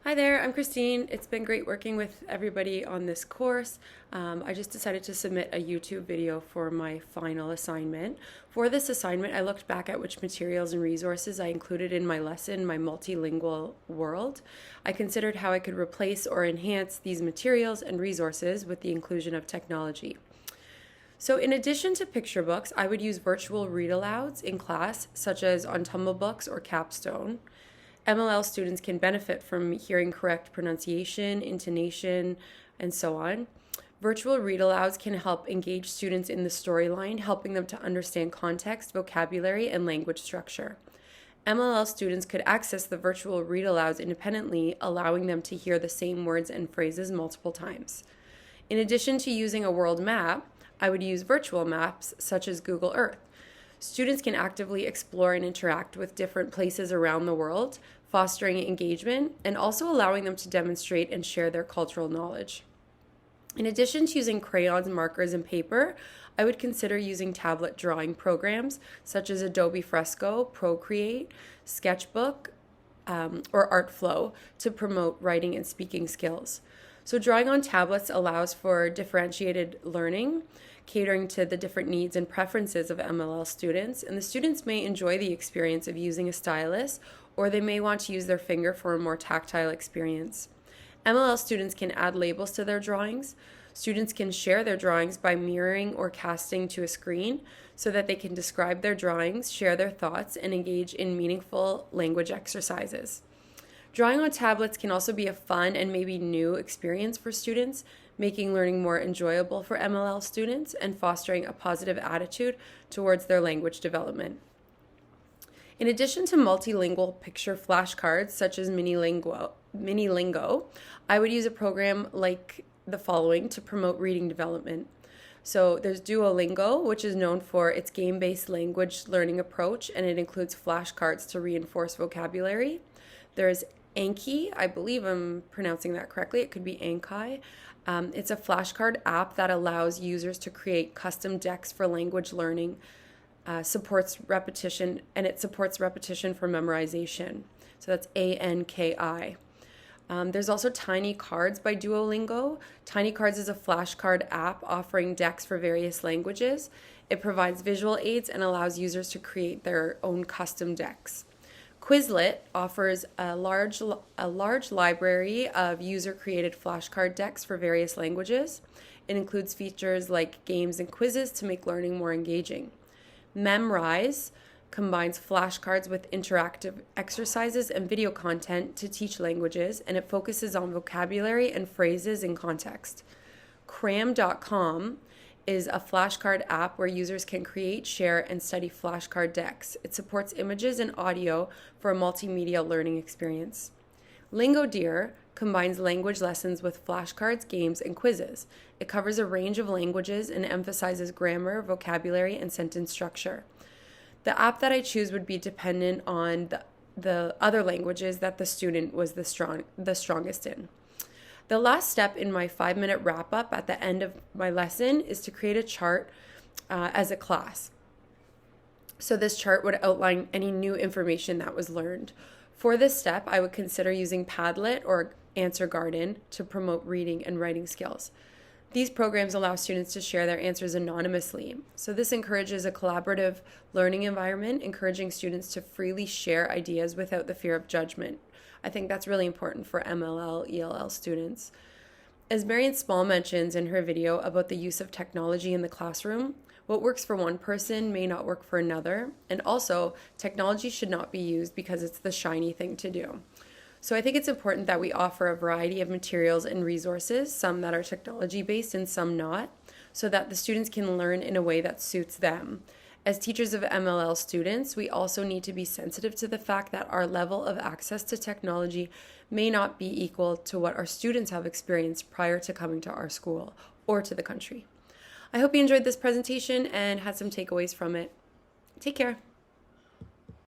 Hi there, I'm Christine. It's been great working with everybody on this course. I just decided to submit a YouTube video for my final assignment. For this assignment, I looked back at which materials and resources I included in my lesson, My Multilingual World. I considered how I could replace or enhance these materials and resources with the inclusion of technology. So in addition to picture books, I would use virtual read-alouds in class, such as on Tumblebooks or Capstone. MLL students can benefit from hearing correct pronunciation, intonation, and so on. Virtual read-alouds can help engage students in the storyline, helping them to understand context, vocabulary, and language structure. MLL students could access the virtual read-alouds independently, allowing them to hear the same words and phrases multiple times. In addition to using a world map, I would use virtual maps such as Google Earth. Students can actively explore and interact with different places around the world, fostering engagement and also allowing them to demonstrate and share their cultural knowledge. In addition to using crayons, markers, and paper, I would consider using tablet drawing programs such as Adobe Fresco, Procreate, Sketchbook, or ArtFlow to promote writing and speaking skills. So drawing on tablets allows for differentiated learning, catering to the different needs and preferences of MLL students, and the students may enjoy the experience of using a stylus, or they may want to use their finger for a more tactile experience. MLL students can add labels to their drawings. Students can share their drawings by mirroring or casting to a screen so that they can describe their drawings, share their thoughts, and engage in meaningful language exercises. Drawing on tablets can also be a fun and maybe new experience for students, making learning more enjoyable for MLL students and fostering a positive attitude towards their language development. In addition to multilingual picture flashcards such as Minilingo, I would use a program like the following to promote reading development. So there's Duolingo, which is known for its game-based language learning approach, and it includes flashcards to reinforce vocabulary. There's Anki, I believe I'm pronouncing that correctly. It could be Anki. It's a flashcard app that allows users to create custom decks for language learning, supports repetition, and it supports repetition for memorization. So that's Anki. There's also Tiny Cards by Duolingo. Tiny Cards is a flashcard app offering decks for various languages. It provides visual aids and allows users to create their own custom decks. Quizlet offers a large library of user-created flashcard decks for various languages. It includes features like games and quizzes to make learning more engaging. Memrise combines flashcards with interactive exercises and video content to teach languages, and it focuses on vocabulary and phrases in context. Cram.com is a flashcard app where users can create, share, and study flashcard decks. It supports images and audio for a multimedia learning experience. Lingodeer combines language lessons with flashcards, games, and quizzes. It covers a range of languages and emphasizes grammar, vocabulary, and sentence structure. The app that I choose would be dependent on the other languages that the student was the strongest in. The last step in my 5-minute wrap-up at the end of my lesson is to create a chart as a class. So this chart would outline any new information that was learned. For this step, I would consider using Padlet or Answer Garden to promote reading and writing skills. These programs allow students to share their answers anonymously. So this encourages a collaborative learning environment, encouraging students to freely share ideas without the fear of judgment. I think that's really important for MLL, ELL students. As Marian Small mentions in her video about the use of technology in the classroom, what works for one person may not work for another, and also technology should not be used because it's the shiny thing to do. So I think it's important that we offer a variety of materials and resources, some that are technology-based and some not, so that the students can learn in a way that suits them. As teachers of MLL students, we also need to be sensitive to the fact that our level of access to technology may not be equal to what our students have experienced prior to coming to our school or to the country. I hope you enjoyed this presentation and had some takeaways from it. Take care.